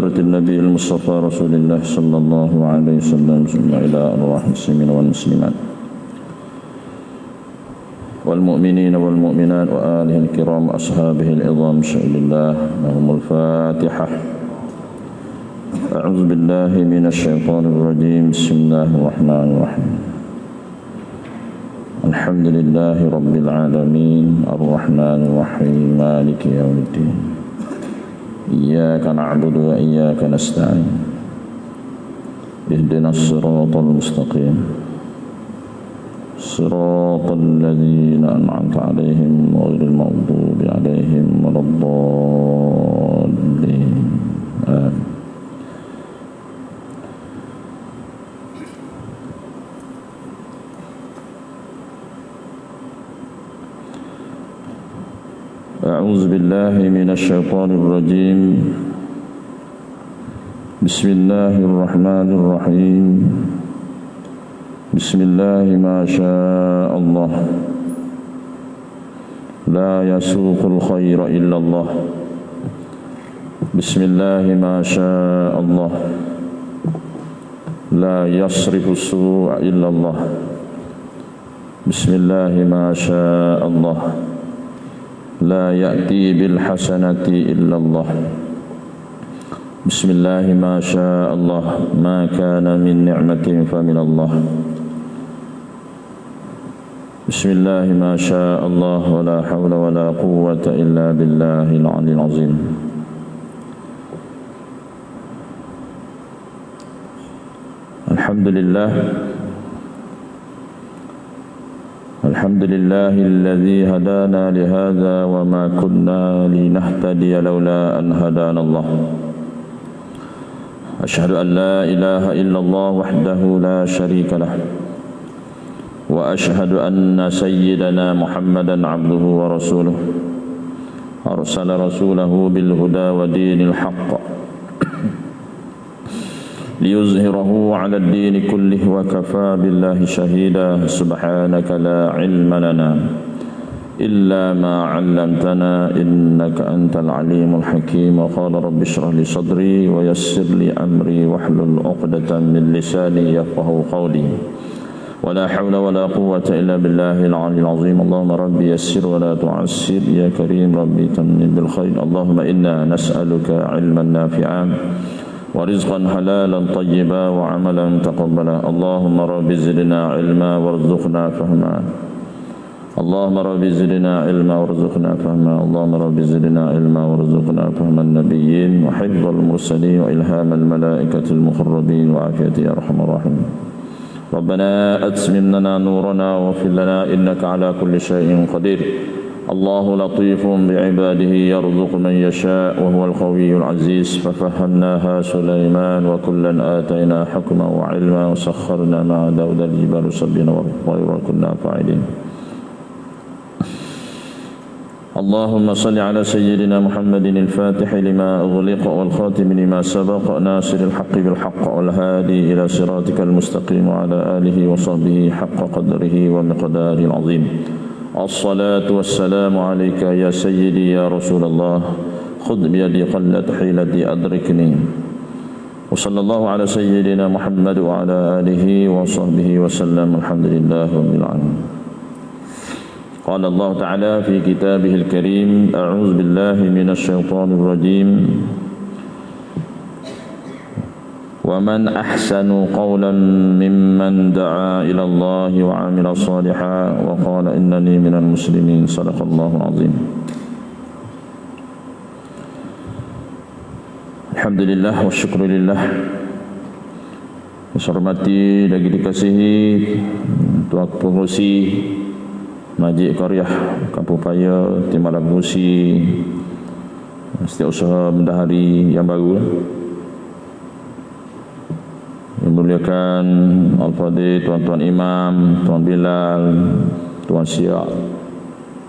حضرة النبي المصطفى رسول الله صلى الله عليه وسلم ثم إلى أرواح المسلمين والمسلمات والمؤمنين والمؤمنات وآله الكرام وأصحابه العظام شهد الله لهم الفاتحة. أعوذ بالله من الشيطان الرجيم. بسم الله الرحمن الرحيم. الحمد لله رب العالمين الرحمن الرحيم مالك يوم الدين إياك نعبد وإياك نستعين اهدنا الصراط المستقيم صراط الذين أنعمت عليهم غير المغضوب عليهم ولا الضالين آمين. أعوذ بالله من الشيطان الرجيم. بسم الله الرحمن الرحيم. بسم الله ما شاء الله لا يسوق الخير إلا الله. بسم الله ما شاء الله لا يصرف السوء إلا الله. بسم الله ما شاء الله لا يأتي بالحسنة إلا الله. بسم الله ما شاء الله ما كان من نعمة فمن الله. بسم الله ما شاء الله ولا حول ولا قوة إلا بالله العلي العظيم. الحمد لله الحمد لله الذي هدانا لهذا وما كنا لنهتدي لولا أن هدانا الله. أشهد أن لا إله إلا الله وحده لا شريك له وأشهد أن سيدنا محمدا عبده ورسوله أرسل رسوله بالهدى ودين الحق ليظهره على الدين كله وكفى بالله شهيدا. سبحانك لا علم لنا إلا ما علمتنا إنك أنت العليم الحكيم. وقال رب اشرح لي صدري ويسر لي أمري واحلل عقدة من لساني يفقهوا قولي ولا حول ولا قوة إلا بالله العلي العظيم. اللهم ربي يسر ولا تعسر يا كريم ربي تمن بالخير. اللهم إنا نسألك علما نافعا ورزقا حلالا طيبا وعملا تقبلا. اللهم رب زدنا علما وارزقنا فهما. اللهم رب زدنا علما وارزقنا فهما. اللهم رب زدنا علما وارزقنا فهم النبيين وحفظ المرسلين وإلهام الملائكة المقربين وعافية يا أرحم الراحمين. ربنا أتمم لنا نورنا واغفر لنا إنك على كل شيء قدير. الله لطيف بعباده يرزق من يشاء وهو القوي العزيز. ففهمناها سليمان وكلا آتينا حكما وعلما وسخرنا مع داود الجبال يسبحن والطير وكنا فاعلين. اللهم صل على سيدنا محمد الفاتح لما أغلق والخاتم لما سبق ناصر الحق بالحق والهادي إلى صراطك المستقيم وعلى آله وصحبه حق قدره ومقداره العظيم. الصلاة والسلام عليك يا سيدي يا رسول الله خذ بيدي قلت حيلتي أدركني. وصلى الله على سيدنا محمد وعلى آله وصحبه وسلم. الحمد لله رب العالمين. قال الله تعالى في كتابه الكريم. أعوذ بالله من الشيطان الرجيم. ومن أحسن قولا ممن دعا إلى الله وعمل صالحا وقال إنني من المسلمين. صدق الله العظيم. Alhamdulillah wa syukurillah. Hormati lagi dikasihi Tuan Pengurusi Masjid Qaryah Kampung Paya Timbalan Pengurusi Setiausaha Bendahari yang baru, yang muliakan Al-Fadhil Tuan-tuan Imam, Tuan Bilal, Tuan Syiak,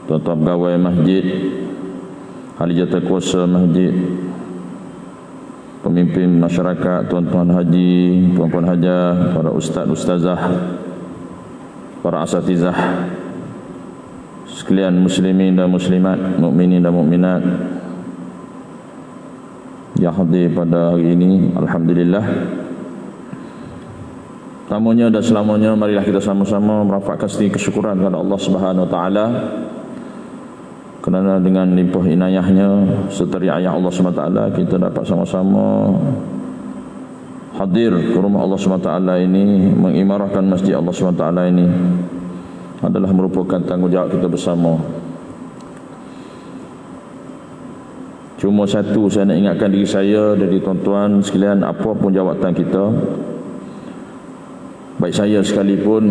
Tuan-tuan pegawai masjid, ahli jawatankuasa masjid, pemimpin masyarakat, tuan-tuan haji, puan-puan hajah, para ustaz ustazah, para asatizah sekalian muslimin dan muslimat, mukminin dan mukminat yang hadir pada hari ini. Alhamdulillah. Pertamanya dan selamanya marilah kita sama-sama merapatkan sedikit kesyukuran kepada Allah Subhanahu Wa Taala kerana dengan limpah inayahnya serta riayah Allah Subhanahu Wa Taala kita dapat sama-sama hadir ke rumah Allah Subhanahu Wa Taala ini, mengimarahkan masjid Allah Subhanahu Wa Taala ini adalah merupakan tanggungjawab kita bersama. Cuma satu saya nak ingatkan diri saya dan tuan-tuan sekalian, apa pun jawatan kita, baik saya sekalipun,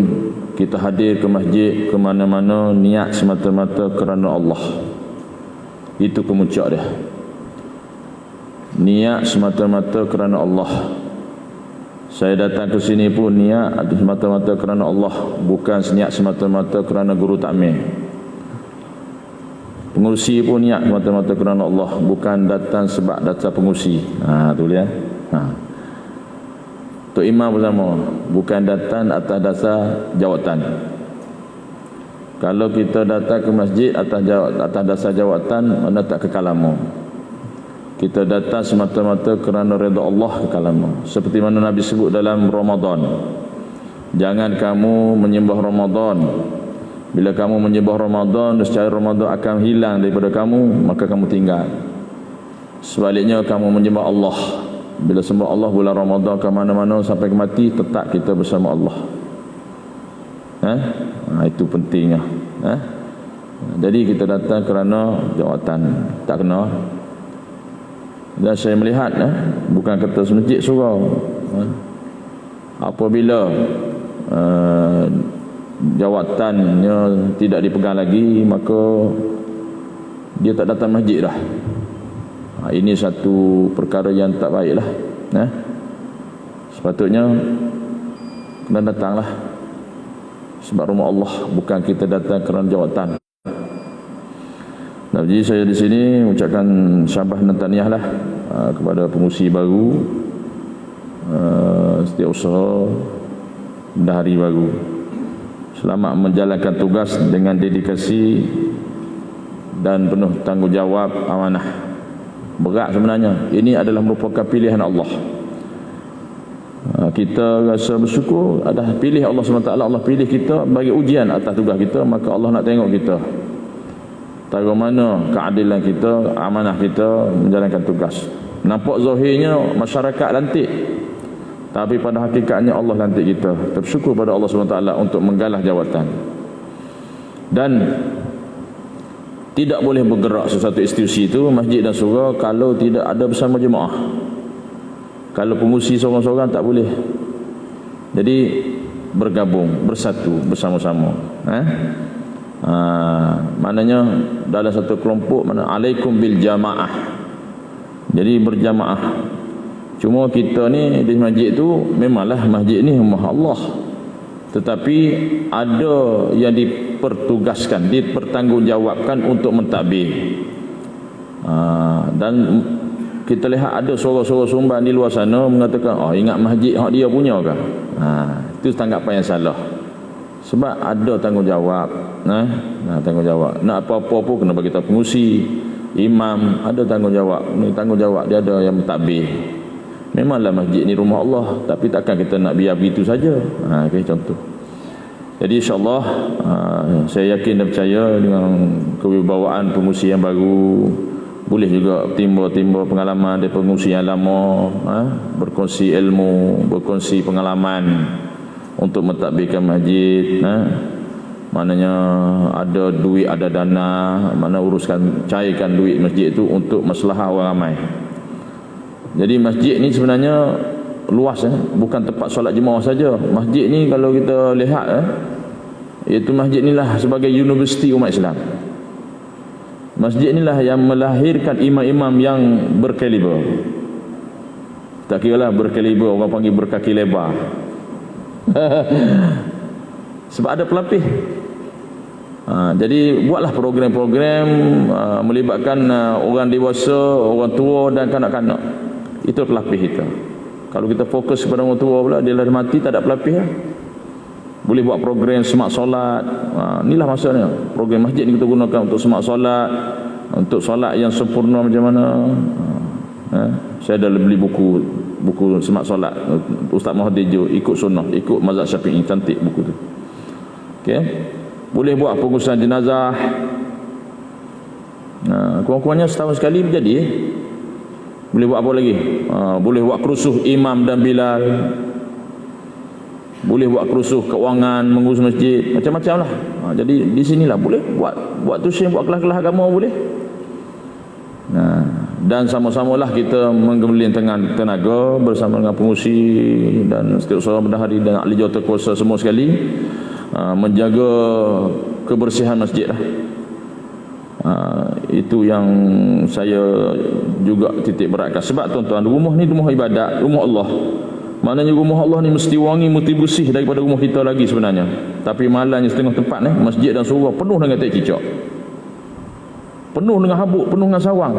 kita hadir ke masjid ke mana-mana niat semata-mata kerana Allah. Itu kemuncak dia. Niat semata-mata kerana Allah. Saya datang ke sini pun niat semata-mata kerana Allah, bukan niat semata-mata kerana guru takmir. Pengurusi pun niat semata-mata kerana Allah, bukan datang sebab datang pengurusi. Tu dia. Tok imam bersama, bukan datang atas dasar jawatan. Kalau kita datang ke masjid atas dasar jawatan, mana tak kekal lama. Kita datang semata-mata kerana redha Allah kekal lama. Seperti mana Nabi sebut dalam Ramadan, jangan kamu menyembah Ramadan. Bila kamu menyembah Ramadan, secara Ramadan akan hilang daripada kamu, maka kamu tinggal. Sebaliknya kamu menyembah Allah. Bila sembah Allah bulan Ramadan ke mana-mana sampai ke mati, tetap kita bersama Allah. Itu pentingnya. Jadi kita datang kerana jawatan, tak kena. Dan saya melihat bukan kata semajik surau, apabila jawatannya tidak dipegang lagi, maka dia tak datang masjid dah. Ini satu perkara yang tak baik lah. Sepatutnya kena datanglah sebab rumah Allah, bukan kita datang kerana jawatan. Jadi saya di sini ucapkan syabas dan tahniah lah kepada pengurusi baru, Setiausaha Bendahari baru. Selamat menjalankan tugas dengan dedikasi dan penuh tanggungjawab, amanah. Berat sebenarnya. Ini adalah merupakan pilihan Allah. Kita rasa bersyukur ada pilih Allah SWT. Allah pilih kita bagi ujian atas tugas kita, maka Allah nak tengok kita tahu mana keadilan kita, amanah kita menjalankan tugas. Nampak zahirnya masyarakat lantik, tapi pada hakikatnya Allah lantik kita. Bersyukur pada Allah SWT untuk menggalah jawatan. Dan tidak boleh bergerak sesuatu institusi itu, masjid dan surau, kalau tidak ada bersama jemaah. Kalau pengurusi seorang-seorang tak boleh. Jadi bergabung, bersatu, bersama-sama. Maknanya dalam satu kelompok, mana alaikum bil jamaah. Jadi berjamaah. Cuma kita ni di masjid tu, memanglah masjid ni rumah Allah, tetapi ada yang dipertugaskan, dipertanggungjawabkan untuk mentadbir. Dan kita lihat ada suara-suara sumbangan di luar sana mengatakan, ingat masjid hak dia punya ke? Itu tanggapan yang salah. Sebab ada tanggungjawab. Tanggungjawab. Nak apa-apa pun kena bagi tahu pengurusi, imam, ada tanggungjawab. Tanggungjawab dia ada yang mentadbir. Memanglah masjid ni rumah Allah, tapi takkan kita nak biar begitu saja. Contoh. Jadi insya-Allah saya yakin dan percaya dengan kewibawaan pengurusi yang baru, boleh juga timba-timba pengalaman dari pengurusi yang lama, berkongsi ilmu, berkongsi pengalaman untuk mentadbirkan masjid. Maknanya ada duit, ada dana, mana uruskan, cairkan duit masjid itu untuk maslahah orang ramai. Jadi masjid ni sebenarnya luas, bukan tempat solat jemaah saja. Masjid ni kalau kita lihat, iaitu masjid inilah sebagai universiti umat Islam. Masjid inilah yang melahirkan imam-imam yang berkaliber. Tak kira lah berkaliber, orang panggil berkaki lebar. Sebab ada pelapis. Jadi buatlah program-program melibatkan orang dewasa, orang tua dan kanak-kanak. Itu pelapis kita. Kalau kita fokus kepada orang tua pula, dia dah mati tak ada pelapis lah. Boleh buat program semak solat. Inilah masanya. Program masjid ni kita gunakan untuk semak solat, untuk solat yang sempurna macam mana. Saya dah beli buku semak solat Ustaz Muhammad Jo, ikut sunnah, ikut mazhab Syafi'i, cantik buku tu. Okey, boleh buat pengurusan jenazah. Kurang-kurangnya setahun sekali berjadi. Boleh buat apa lagi? Boleh buat kerusuh imam dan Bilal. Boleh buat kerusuh keuangan, mengurus masjid, macam-macam lah. Jadi di sinilah boleh buat tuition, buat kelas-kelas agama boleh. Dan sama-samalah kita menggemelin tenaga bersama dengan pengurusi dan setiausaha bendahari dan ahli jawatankuasa semua sekali, menjaga kebersihan masjid lah. Itu yang saya juga titik beratkan. Sebab tuan-tuan, rumah ni rumah ibadat, rumah Allah. Maknanya rumah Allah ni mesti wangi, mesti bersih daripada rumah kita lagi sebenarnya. Tapi malangnya setengah tempat ni, masjid dan surau penuh dengan tak cicak, penuh dengan habuk, penuh dengan sawang.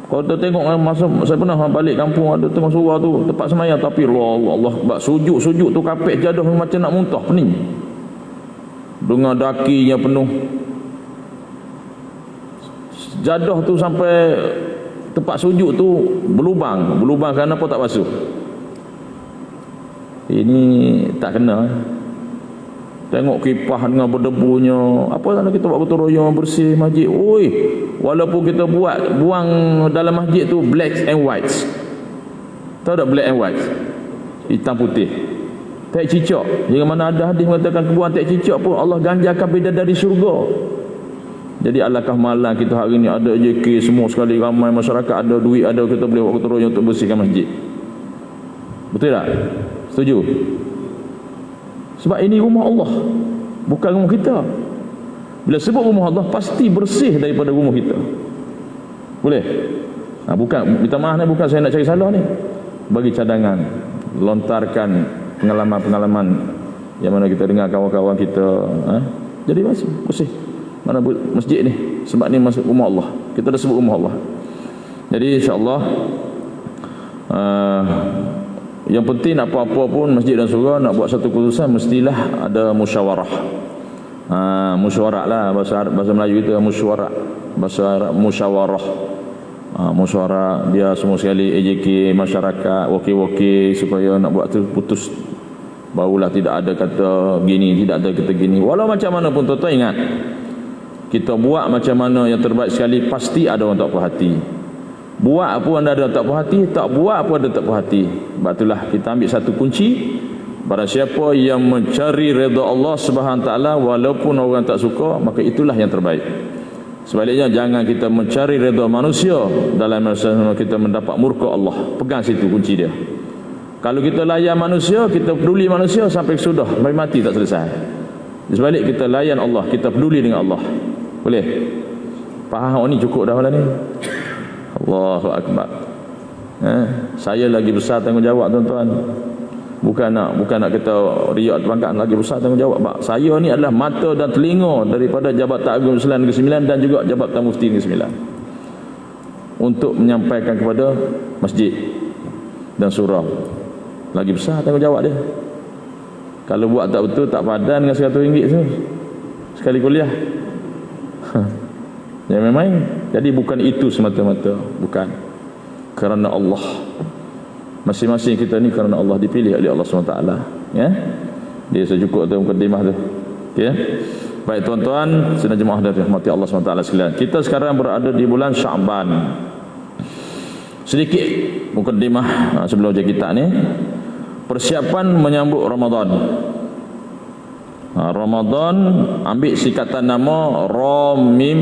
Kalau kita tengok masa saya pernah balik kampung, ada tengah surau tu tempat sembahyang, tapi Allah sujud tu kapek jadah macam nak muntah, pening. Dengan dakinya penuh. Jadah tu sampai tempat sujud tu berlubang kerana apa? Tak basuh. Ini tak kena. Tengok kipas dengan berdebunya. Apa nak kita buat gotong royong bersih masjid. Oi, walaupun kita buang dalam masjid tu black and white. Tahu tak black and white? Hitam putih. Tak cicak. Jangan mana ada hadis mengatakan kebuang tak cicak pun Allah ganjarkan bidadari syurga. Jadi alangkah malang kita hari ni ada JK semua sekali, ramai masyarakat ada duit, ada, kita boleh buat gotong royong untuk bersihkan masjid. Betul tak? Setuju? Sebab ini rumah Allah, bukan rumah kita. Bila sebut rumah Allah, pasti bersih daripada rumah kita. Boleh? Bukan, minta maaf ni, bukan saya nak cari salah ni. Bagi cadangan, lontarkan pengalaman-pengalaman yang mana kita dengar kawan-kawan kita. Jadi bersih. Mana masjid ni? Sebab ni masuk rumah Allah. Kita dah sebut rumah Allah. Jadi insya-Allah yang penting apa-apa pun masjid dan surau nak buat satu keputusan mestilah ada musyawarah. Musyawarah lah bahasa Melayu kita, musyawarah. Bahasa Arab musyawarah. Musyawarah dia semua sekali AJK, masyarakat, wakil-wakil supaya nak buat tu putus. Barulah tidak ada kata gini, tidak ada kata gini. Walau macam mana pun tuan-tuan ingat, kita buat macam mana yang terbaik sekali, pasti ada orang tak puas hati. Buat apa anda ada tak puas hati, tak buat apa ada tak puas hati. Sebab itulah kita ambil satu kunci, barang siapa yang mencari redha Allah Subhanahu taala walaupun orang tak suka, maka itulah yang terbaik. Sebaliknya jangan kita mencari redha manusia dalam masa kita mendapat murka Allah. Pegang situ kunci dia. Kalau kita layan manusia, kita peduli manusia sampai sudah, sampai mati tak selesai. Sebalik kita layan Allah, kita peduli dengan Allah. Boleh? Faham ni cukup dah malam ni. Allahu Akbar. Saya lagi besar tanggungjawab tuan-tuan. Bukan nak kita riak terbangkat, lagi besar tanggungjawab. Saya ni adalah mata dan telinga daripada Jabatan Agung Islam Negeri Sembilan dan juga Jabatan Mufti Negeri Sembilan untuk menyampaikan kepada masjid dan surau. Lagi besar tanggungjawab dia. Kalau buat tak betul, tak padan dengan RM100 tu sekali kuliah. Jangan main-main. Jadi bukan itu semata-mata, bukan. Kerana Allah. Masing-masing kita ni kerana Allah, dipilih oleh Allah SWT. Ya. Dia secukup tu mukadimah tu. Ya. Baik tuan-tuan, sedang jemaah dari rahmati Allah SWT sekalian. Kita sekarang berada di bulan Sya'ban. Sedikit mukadimah sebelum kita ni. Persiapan menyambut Ramadan. Ramadan ambil sikatan nama Ra Mim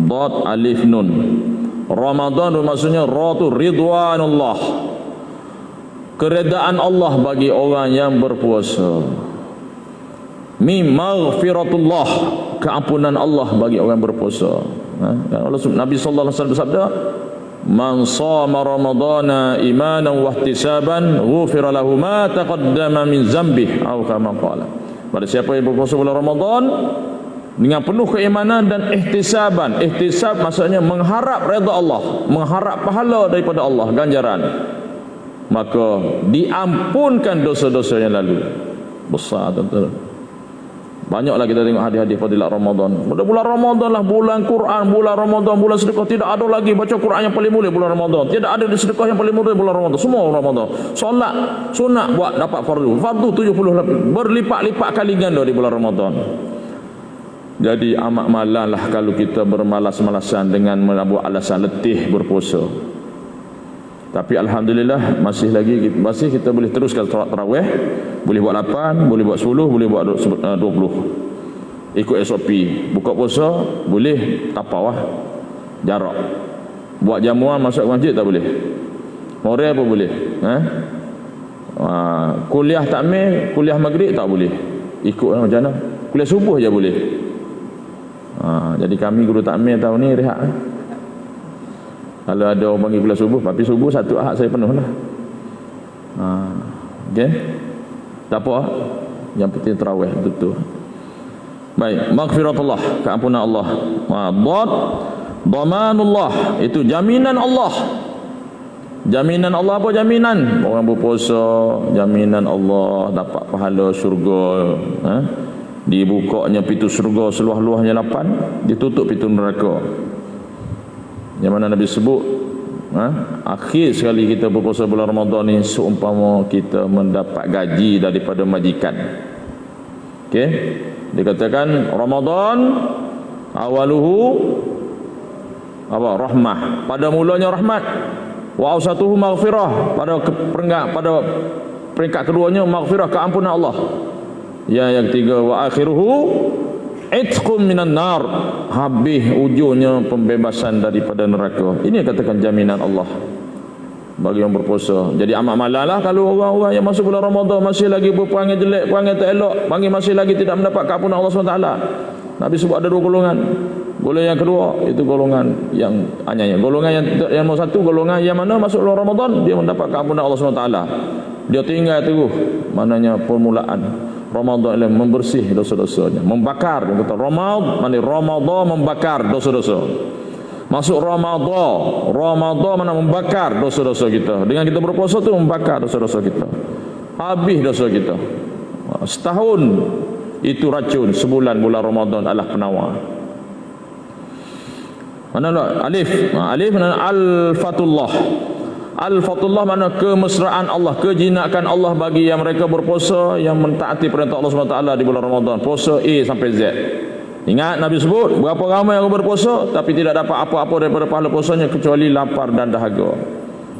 Dad Alif Nun. Ramadan maksudnya Ra tu ridwanullah, keredaan Allah bagi orang yang berpuasa. Mim maghfiratullah, keampunan Allah bagi orang yang berpuasa. Nabi sallallahu alaihi wasallam bersabda, man shama ramadana imanan wa ihtisaban ghufira lahu ma taqaddama min dzambihi atau kama qala. Pada siapa yang berpuasa bulan Ramadan dengan penuh keimanan dan ihtisaban. Ihtisab maksudnya mengharap redha Allah, mengharap pahala daripada Allah, ganjaran, maka diampunkan dosa-dosa yang lalu. Besar tuan-tuan. Banyaklah kita tengok hadis-hadis fadilat Ramadan. Pada bulan Ramadan lah bulan Quran, bulan Ramadan, bulan sedekah. Tidak ada lagi baca Quran yang paling mulia bulan Ramadan. Tidak ada di sedekah yang paling mulia bulan Ramadan. Semua Ramadan. Solat sunat buat dapat fardu. Fardu 70 lebih. Berlipat-lipat kali ganda di bulan Ramadan. Jadi amat malah kalau kita bermalas-malasan dengan membuat alasan letih berpuasa. Tapi alhamdulillah masih kita boleh teruskan solat tarawih. Boleh buat 8, boleh buat 10, boleh buat 20. Ikut SOP. Buka puasa boleh tapau jarak. Buat jamuan masuk masjid tak boleh. Moral apa boleh? Kuliah takmir, kuliah maghrib tak boleh. Ikut macam mana? Kuliah subuh je boleh. Jadi kami guru takmir tahun ni rehat. Kalau ada orang panggil kuliah subuh, tapi subuh satu ahad saya penuh lah. Okay? Tak apa. Yang penting tarawih betul. Baik, maghfiratullah, keampunan Allah. Dhamanullah, itu jaminan Allah. Jaminan Allah apa jaminan? Orang berpuasa, jaminan Allah dapat pahala syurga. Dibukanya pintu syurga seluas-luasnya 8, ditutup pintu neraka. Yang mana Nabi sebut akhir sekali kita berpuasa bulan Ramadan ni seumpama kita mendapat gaji daripada majikan. Okey, dikatakan Ramadan awaluhu apa? Rahmah. Pada mulanya rahmat. Wa ausatuhu maghfirah. Pada peringkat keduanya maghfirah, keampunan Allah. Yang ketiga wa akhiruhu itqum minan nar. Habis ujungnya pembebasan daripada neraka. Ini katakan jaminan Allah bagi yang berpuasa. Jadi amat malah kalau orang-orang yang masuk bulan Ramadan masih lagi berperangai jelek, perangai tak elok, masih lagi tidak mendapat keampunan Allah SWT. Nabi sebut ada 2 golongan. Golongan yang kedua itu golongan yang hanya golongan yang nombor 1, golongan yang mana masuk bulan Ramadan dia mendapat keampunan Allah SWT. Dia tinggal terus, maknanya permulaan Ramadan ialah membersih dosa-dosanya, membakar. Dia kata Ramadan membakar dosa-dosa. Masuk Ramadan mana membakar dosa-dosa kita. Dengan kita berpuasa tu membakar dosa-dosa kita. Habis dosa kita. Setahun itu racun, sebulan bulan Ramadan adalah penawar. Mana alif? Alif mana al-fatullah. Al-fatullah mana kemesraan Allah, kejinakan Allah bagi yang mereka berpuasa, yang mentaati perintah Allah SWT di bulan Ramadan. Puasa A sampai Z. Ingat Nabi sebut berapa ramai yang berpuasa tapi tidak dapat apa-apa daripada pahala puasanya kecuali lapar dan dahaga.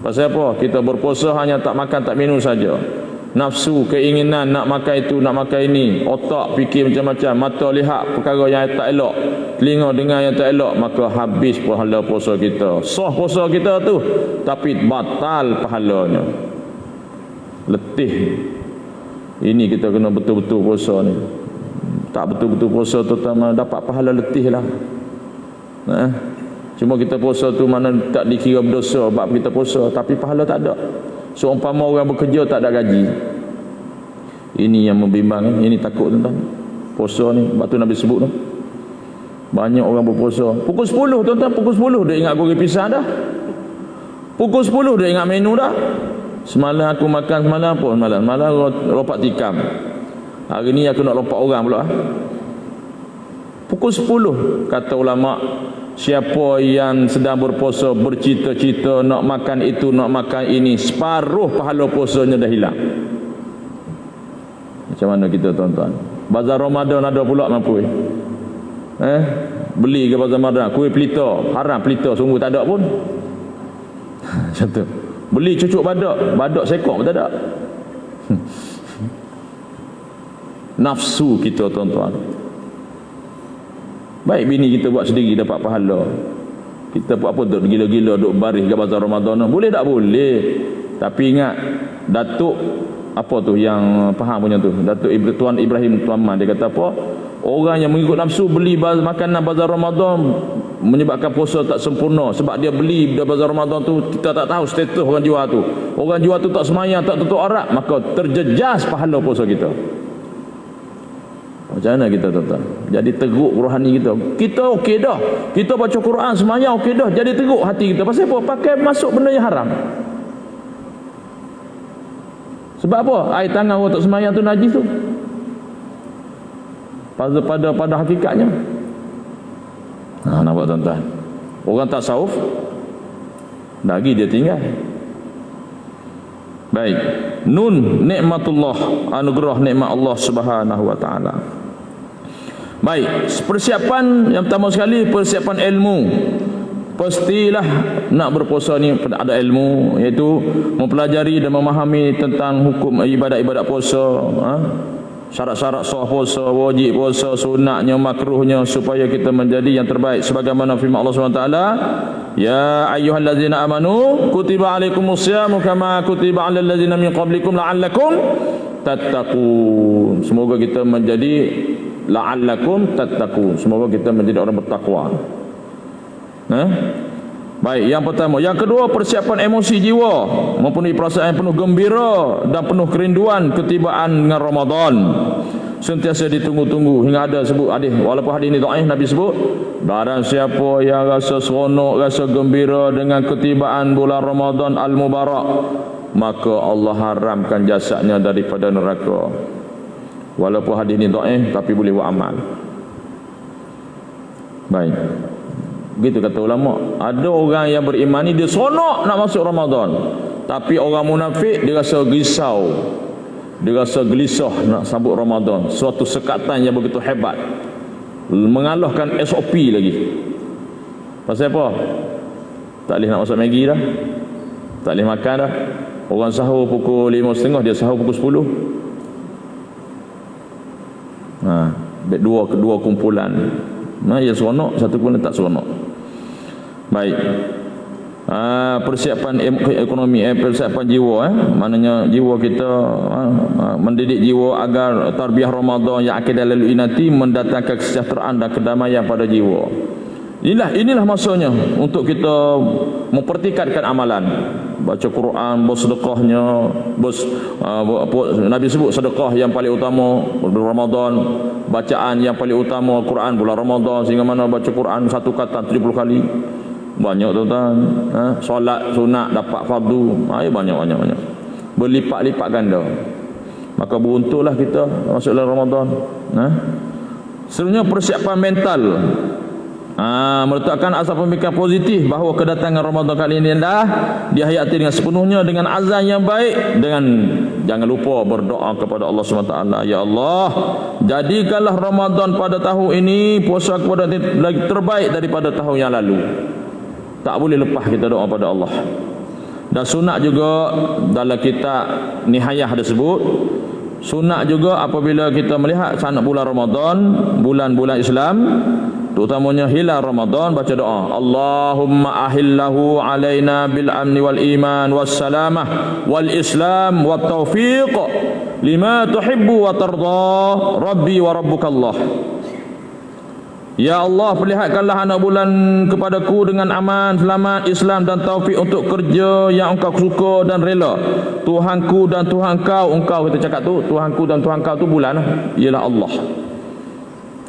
Pasal apa? Kita berpuasa hanya tak makan tak minum saja. Nafsu, keinginan nak makan itu, nak makan ini, otak fikir macam-macam, mata lihat perkara yang tak elok, telinga dengar yang tak elok, maka habis pahala puasa kita. Sah puasa kita tu tapi batal pahalanya. Letih. Ini kita kena betul-betul puasa ni. Tak betul-betul puasa tu dapat pahala letih lah. Cuma kita puasa tu mana tak dikira berdosa sebab kita puasa, tapi pahala tak ada. Seumpama orang bekerja tak ada gaji. Ini yang membimbang, ini takut tuan-tuan. Puasa ni, sebab tu Nabi sebut tu. Banyak orang berpuasa. Pukul 10 tuan-tuan, pukul 10 dia ingat goreng pisang dah. Pukul 10 dia ingat menu dah. Semalam aku makan semalam apa? Semalam lompat tikam. Hari ni aku nak lompat orang pula. Pukul 10 kata ulama, siapa yang sedang berpuasa bercita-cita nak makan itu, nak makan ini, separuh pahala puasanya dah hilang. Macam mana kita tuan-tuan? Bazar Ramadan ada pula mampu. Beli ke bazar Ramadan kuih pelita, haram pelita sungguh tak ada pun. Macam tu. Beli cucuk badak sekok pun tak ada. Nafsu kita tuan-tuan. Baik bini kita buat sendiri dapat pahala. Kita buat apa tu gila-gila duk baris ke bazar Ramadan. Boleh tak? Boleh. Tapi ingat Datuk apa tu yang faham punya tu, Datuk Tuan Ibrahim Tuaman, dia kata apa? Orang yang mengikut nafsu beli makanan bazar Ramadan menyebabkan puasa tak sempurna. Sebab dia beli di bazar Ramadan tu, kita tak tahu status orang jual tu. Orang jual tu tak semayang, tak tutup aurat, maka terjejas pahala puasa kita. Macam mana kita tuan-tuan? Jadi teruk rohani kita. Kita okey dah. Kita baca Quran semayang okey dah. Jadi teruk hati kita. Pasal apa? Pakai masuk benda yang haram. Sebab apa? Air tangan orang tak semayang tu najis tu. pada hakikatnya. Nampak tuan-tuan, orang tak tasawuf lagi dia tinggal. Baik, nun nikmatullah, anugerah nikmat Allah Subhanahu wa taala. Baik, persiapan yang pertama sekali, persiapan ilmu. Pastilah nak berpuasa ni ada ilmu, iaitu mempelajari dan memahami tentang hukum ibadat-ibadat puasa, syarat-syarat sah puasa, wajib puasa, sunatnya, makruhnya, supaya kita menjadi yang terbaik sebagaimana firman Allah SWT, ya ayyuhallazina amanu kutiba alaikumusyamu kama kutiba alal ladzina min qablikum la'allakum tattaqun. Semoga kita menjadi la'allakum tattaqun, semoga kita menjadi orang bertakwa. Baik, yang pertama. Yang kedua, persiapan emosi jiwa, mempunyai perasaan yang penuh gembira dan penuh kerinduan ketibaan dengan Ramadan, sentiasa ditunggu-tunggu. Hingga ada sebut hadis, walaupun hadis ini dhaif, Nabi sebut, barang siapa yang rasa seronok, rasa gembira dengan ketibaan bulan Ramadan al-Mubarak, maka Allah haramkan jasadnya daripada neraka. Walaupun hadis ini dhaif, tapi boleh buat amal. Baik, begitu kata ulama. Ada orang yang beriman ni dia seronok nak masuk Ramadan, tapi orang munafik dia rasa risau, dia rasa gelisah nak sambut Ramadan. Suatu sekatan yang begitu hebat, mengalahkan SOP lagi. Pasal apa? Tak boleh nak masuk Maggi dah, tak boleh makan dah. Orang sahur pukul 5.30, dia sahur pukul 10. Dua kumpulan. Yang seronok, satu pun tak seronok. Baik, persiapan ekonomi, persiapan jiwa, maknanya jiwa kita, mendidik jiwa agar tarbiyah Ramadan yang akan dilalui nanti mendatangkan kesejahteraan dan kedamaian pada jiwa. Inilah masanya untuk kita mempertikatkan amalan. Baca Quran, bersedekahnya, Nabi sebut sedekah yang paling utama bulan Ramadan, bacaan yang paling utama Quran bulan Ramadan, sehingga mana baca Quran satu kata 70 kali. Banyak tuan-tuan. Solat sunat dapat fardu, banyak. Berlipat-lipat ganda. Maka beruntunglah kita masuk dalam Ramadan. Seterusnya, persiapan mental. Meletakkan asas pemikiran positif bahawa kedatangan Ramadan kali ini dah dihayati dengan sepenuhnya dengan azam yang baik, dengan jangan lupa berdoa kepada Allah SWT. Ya Allah, jadikanlah Ramadan pada tahun ini puasa kepada lagi terbaik daripada tahun yang lalu. Tak boleh lepas kita doa pada Allah. Dan sunat juga dalam kitab Nihayah ada sebut, sunat juga apabila kita melihat sanad bulan Ramadan, bulan-bulan Islam, terutamanya hilal Ramadan, baca doa, Allahumma ahillahu alaina bil amni wal iman was salamah wal islam wat taufiq lima tuhibbu wa tarda rabbi wa rabbukallah. Ya Allah, perlihatkanlah anak bulan kepadaku dengan aman, selamat, Islam dan taufik untuk kerja yang engkau suka dan rela. Tuhanku dan Tuhan kau, engkau kita cakap tu, Tuhanku dan Tuhan kau tu bulan ialah Allah.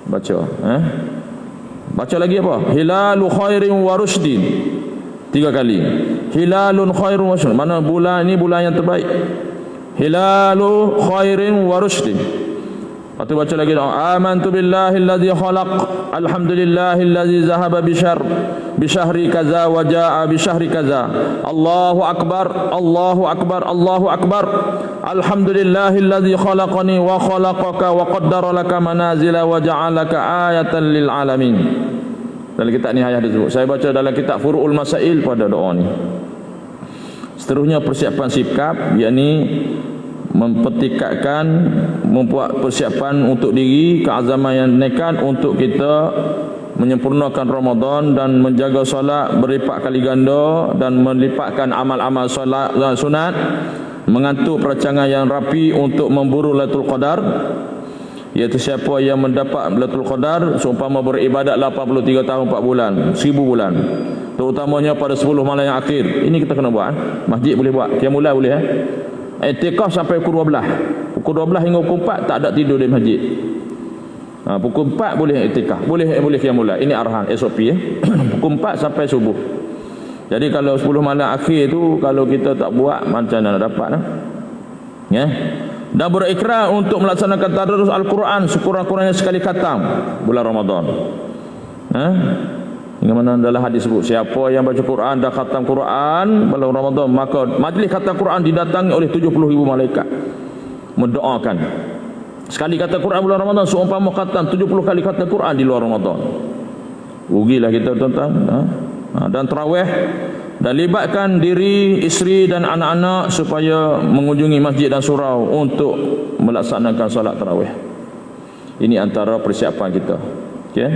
Baca, baca lagi apa? Hilalu khairin wa rushdin. 3 kali. Hilalun khairun wa rushdin. Mana bulan ini bulan yang terbaik. Hilalu khairin wa rushdin. Lepas tu baca lagi doa, amantu billahi alladhi khalaq, alhamdulillahi alladhi zahaba bishahri kaza wa jaa bishahri kaza, Allahu akbar, Allahu akbar, Allahu akbar, alhamdulillahi alladhi khalaqani wa khalaqaka wa qaddara laka manazila wa ja'alaka ayatan lil alamin. Dalam kitab Nihayah disebut. Saya baca dalam kitab Furu'ul Masail pada doa ni. Seterusnya persiapan sikap, yakni mempertikatkan, membuat persiapan untuk diri, keazaman yang nekat untuk kita menyempurnakan Ramadan dan menjaga solat berlipat kali ganda dan melipatkan amal-amal solat sunat, mengatur perancangan yang rapi untuk memburu Lailatul Qadar. Iaitu siapa yang mendapat Lailatul Qadar seumpama beribadat 83 tahun 4 bulan, 1000 bulan, terutamanya pada 10 malam yang akhir. Ini kita kena buat. Masjid boleh buat, qiyamul boleh. I'tikaf sampai pukul 12. Pukul 12 hingga pukul 4 tak ada tidur di masjid. Pukul 4 boleh i'tikaf, boleh qiyamul lail. Ini arahan SOP Pukul 4 sampai subuh. Jadi kalau 10 malam akhir tu kalau kita tak buat, macam mana nak dapat dan berikrar untuk melaksanakan tadarus Al-Quran sekurang-kurangnya sekali khatam bulan Ramadan. Dengan mana dalam hadis sebut, siapa yang baca Quran dan khatam Quran bulan Ramadan, maka majlis khatam Quran didatangi oleh 70,000 malaikat mendoakan. Sekali khatam Quran bulan Ramadan seumpama khatam 70 kali khatam Quran di luar Ramadan. Rugilah kita tuan-tuan. Dan tarawih, dan libatkan diri, isteri dan anak-anak supaya mengunjungi masjid dan surau untuk melaksanakan solat tarawih. Ini antara persiapan kita. Okey?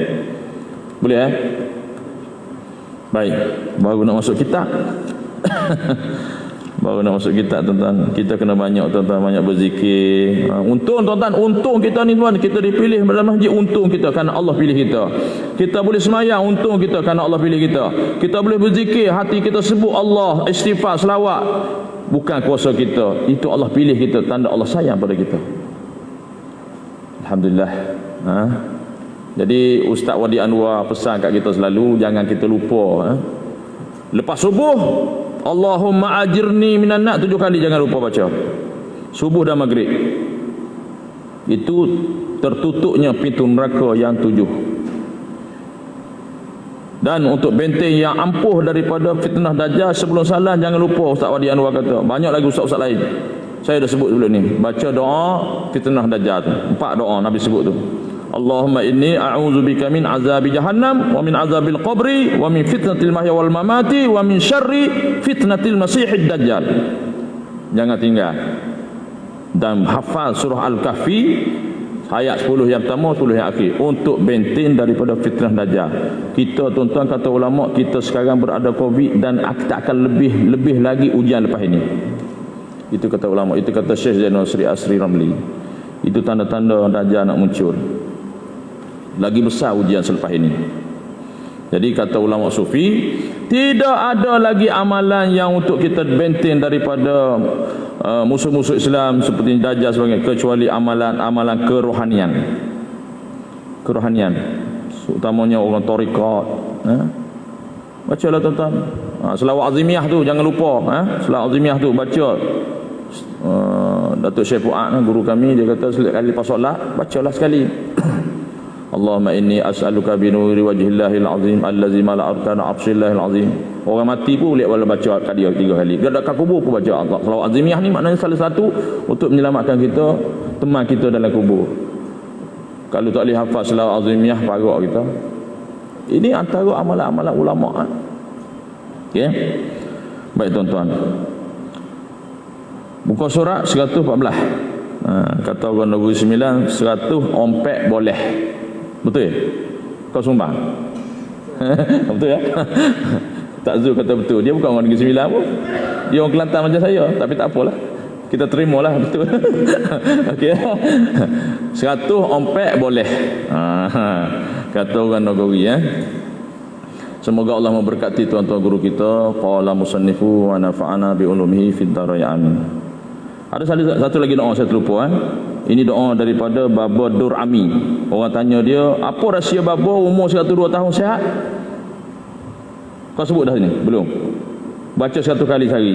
Boleh Baik, baru nak masuk kitab. Baru nak masuk kitab tuan-tuan. Kita kena banyak tuan-tuan, banyak berzikir. Untung tuan-tuan, untung kita ni tuan, kita dipilih dalam masjid, untung kita kerana Allah pilih kita. Kita boleh semayang, untung kita kerana Allah pilih kita. Kita boleh berzikir, hati kita sebut Allah, istighfar, selawat. Bukan kuasa kita, itu Allah pilih kita, tanda Allah sayang pada kita. Alhamdulillah. Jadi Ustaz Wadi Anwar pesan kat kita selalu, jangan kita lupa. Lepas subuh, Allahumma ajirni minan nar 7 kali, jangan lupa baca. Subuh dan maghrib. Itu tertutupnya pintu neraka yang 7. Dan untuk benteng yang ampuh daripada fitnah Dajjal sebelum salam, jangan lupa Ustaz Wadi Anwar kata. Banyak lagi ustaz-ustaz lain, saya dah sebut sebelum ni. Baca doa fitnah Dajjal tu. 4 doa Nabi sebut tu. Allahumma inni a'udzubika min azabi jahannam wa min azabil qabri wa min fitnatil mahya wal mamati wa min syarri fitnatil masihid dajjal. Jangan tinggal. Dan hafal surah Al-Kahfi ayat 10 yang pertama, 10 yang akhir, untuk benteng daripada fitnah dajjal. Kita tuan-tuan, kata ulama, kita sekarang berada Covid dan kita akan lebih lagi ujian lepas ini. Itu kata ulama, itu kata Syekh Zainul Sri Asri Ramli. Itu tanda-tanda dajjal nak muncul. Lagi besar ujian selepas ini. Jadi kata ulama sufi, tidak ada lagi amalan yang untuk kita benteng daripada musuh-musuh Islam seperti Dajjal sebagainya, kecuali amalan-amalan kerohanian. Kerohanian, utamanya orang tarekat. Bacalah tuan-tuan. Selawat azimiyah tu jangan lupa. Selawat azimiyah tu baca. Datuk Syekh Fuad, guru kami, dia kata sekali lepas solat bacalah sekali. Allahumma inni as'aluka bi nuri wajhillahil azim allazi mala arkana arshillahil azim. Orang mati pun boleh baca kat dia 3 kali. Dia dekat kubur pun baca Allah. Selawat azimiyah ni maknanya salah satu untuk menyelamatkan kita, teman kita dalam kubur. Kalau tak boleh hafal selawat azimiyah, parak kita. Ini antara amalan-amalan ulama. Okey. Baik tuan-tuan. Buka surat 114. Kata orang Negeri Sembilan, 100 ompek boleh. Betul ya? Kau sumbang? Betul ya? Tak Zul kata betul. Dia bukan orang Negeri Sembilan pun. Dia orang Kelantan macam saya. Tapi tak apalah, kita terimalah, betul. Okey. 100 ompek boleh. Kata orang Negeri ya. Semoga Allah memberkati tuan-tuan guru kita. Qala musannifu wa nafa'ana bi ulumihi fid dharain. Amin. Ada satu lagi doa saya terlupa. Ini doa daripada Baba Dur Ami. Orang tanya dia, apa rahsia Baba umur 102 tahun sihat? Kau sebut dah ni? Belum? Baca 1 kali sehari.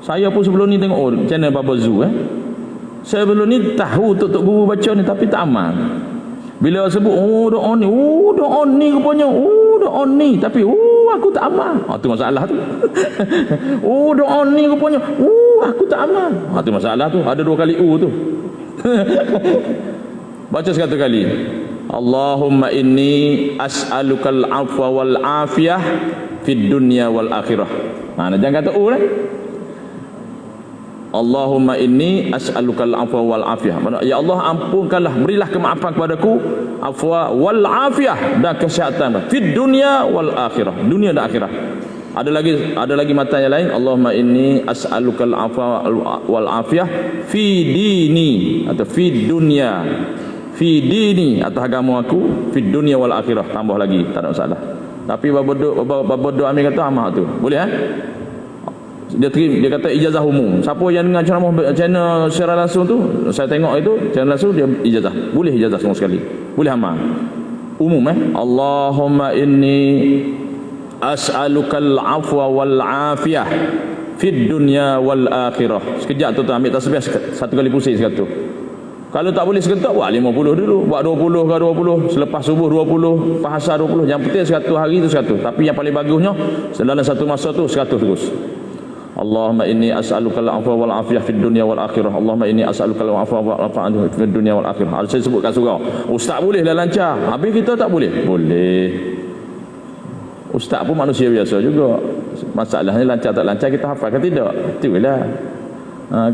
Saya pun sebelum ni tengok channel Baba Zu. Saya sebelum ni tahu Tok Guru baca ni, tapi tak amal. Bila sebut, doa ni rupanya, doa ni, tapi aku tak amal. Tu masalah tu. Doa ni rupanya, aku tak amal. Tu masalah tu. Ada 2 kali tu. Baca 1 kali. Allahumma inni as'alukal afwa wal afiyah fid dunya wal akhirah. Jangan kata lah. Allahumma inni as'alukal afwa wal afiyah. Ya Allah, ampunkanlah, berilah kemaafan kepadaku, afwa wal afiyah, dan kesihatan fid dunya wal akhirah, dunia dan akhirat. Ada lagi matan yang lain, Allahumma inni as'alukal afwa wal afiyah fi dini, atau fi dunya, fi dini, atas agama aku, fi dunya wal akhirah. Tambah lagi, tak ada masalah. Tapi Baba Dur Ami kata amal tu boleh. Dia kata ijazah umum. Siapa yang dengar ceramah channel secara langsung tu, saya tengok itu channel langsung, dia ijazah. Boleh ijazah semua sekali. Boleh amal. Umum Allahumma inni as'alukal afwa wal afiyah fid dunya wal akhirah. Sekejap tu ambil tasbih satu kali pusing sekatu. Kalau tak boleh seketuk, buat 50 dulu. Buat 20 ke 20. Selepas subuh 20. Fahasar 20. Yang penting 100 hari tu 100. Tapi yang paling bagusnya, dalam satu masa tu 100 terus. Allahumma inni as'aluka al-'afwa wal 'afiyah fid dunya wal akhirah. Allahumma inni as'aluka al-'afwa wal 'afiyah fid dunya wal akhirah. Saya sebutkan surau. Ustaz boleh dah lancar. Habis kita tak boleh. Boleh. Ustaz pun manusia biasa juga. Masalahnya lancar tak lancar kita hafal ke tidak? Itulah.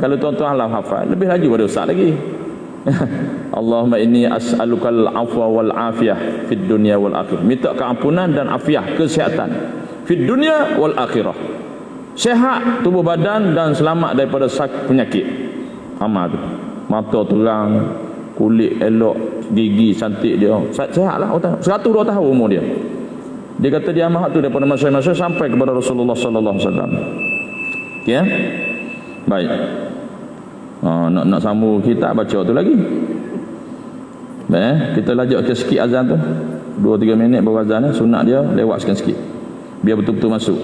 Kalau tuan-tuan hafal, lebih lagi pada ustaz lagi. Allahumma inni as'aluka al-'afwa wal 'afiyah fid dunya wal akhirah. Minta keampunan dan afiah, kesihatan fid dunya wal akhirah. Sehat tubuh badan dan selamat daripada penyakit hama tu. Mata terang, kulit elok, gigi cantik dia. Sehatlah orang 102 tahun umur dia. Dia kata dia amat tu daripada masa-masa sampai kepada Rasulullah sallallahu alaihi wasallam. Okey ya? Baik. Nak sambung kita baca tu lagi. Baik, kita lajak ke sikit azan tu. 2-3 minit baru azan sunat dia lewatkan sikit. Biar betul-betul masuk.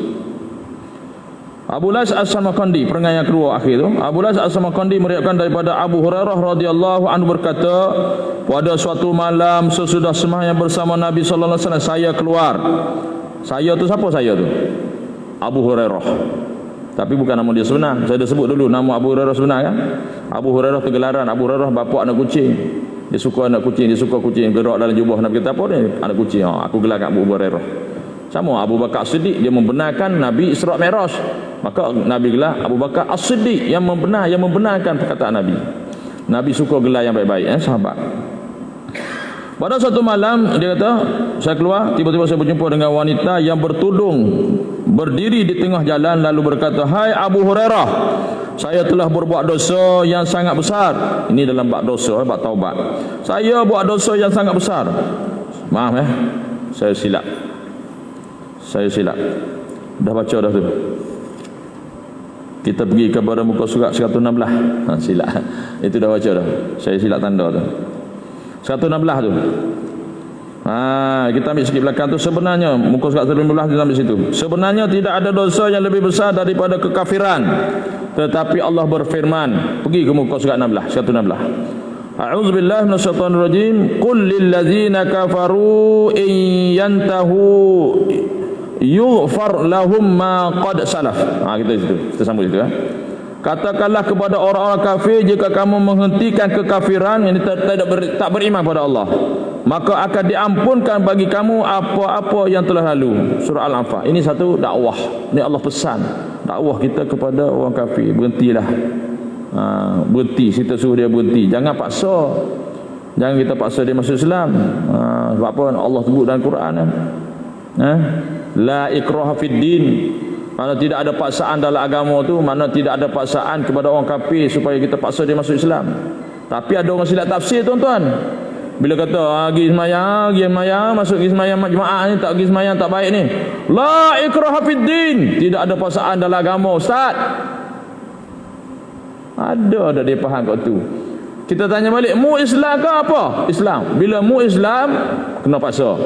Abu Lais As-Samarqandi, perangai yang kedua akhir tu. Abu Lais As-Samarqandi meriwayatkan daripada Abu Hurairah radhiyallahu anhu berkata, pada suatu malam sesudah sembahyang bersama Nabi sallallahu alaihi wasallam, saya keluar. Saya tu siapa saya tu? Abu Hurairah. Tapi bukan nama dia sebenar. Saya dah sebut dulu nama Abu Hurairah sebenar kan? Abu Hurairah tu gelaran. Abu Hurairah bapa anak kucing. Dia suka anak kucing, dia suka kucing gerak dalam jubah. Nabi kata apa ni? Anak kucing. Aku gelar kat Abu Hurairah. Sama Abu Bakar As-Siddiq, dia membenarkan Nabi Isra' Mi'raj. Maka Nabi gelar Abu Bakar As-Siddiq, yang membenarkan perkataan Nabi. Nabi suka gelar yang baik-baik sahabat. Pada suatu malam dia kata, saya keluar, tiba-tiba saya berjumpa dengan wanita yang bertudung berdiri di tengah jalan lalu berkata, "Hai Abu Hurairah, saya telah berbuat dosa yang sangat besar." Ini dalam bab dosa, bab taubat. Saya buat dosa yang sangat besar. Maaf saya silap. Dah baca dah tu. Kita pergi kepada muka surat 116. Silap. Itu dah baca dah. Saya silap tanda tu. 116 tu. Kita ambil sikit belakang tu. Sebenarnya muka surat 115 kita ambil situ. Sebenarnya tidak ada dosa yang lebih besar daripada kekafiran. Tetapi Allah berfirman, pergi ke muka surat 16, 116. A'udzubillahi minasyaitonir rajim. Qul lil ladzina kafaru in yantahu yughfar lahum ma qad salaf. Kita sambung situ. Katakanlah kepada orang-orang kafir, jika kamu menghentikan kekafiran yang tak beriman pada Allah, maka akan diampunkan bagi kamu apa-apa yang telah lalu. Surah Al-Anfal. Ini satu dakwah. Ini Allah pesan dakwah kita kepada orang kafir. Berhentilah. Berhenti, kita suruh dia berhenti. Jangan paksa. Jangan kita paksa dia masuk Islam. Sebab apa? Allah sebut dalam Quran la ikraha fid din. Mana tidak ada paksaan dalam agama tu, mana tidak ada paksaan kepada orang kafir supaya kita paksa dia masuk Islam. Tapi ada orang silap tafsir tuan-tuan. Bila kata pergi semayang, masuk pergi semayang jemaah ni, tak pergi semayang tak baik ni. La ikraha fid din. Tidak ada paksaan dalam agama, ustaz. Ada dia faham kat tu. Kita tanya balik, mu Islam ke apa? Islam. Bila mu Islam, kena paksa.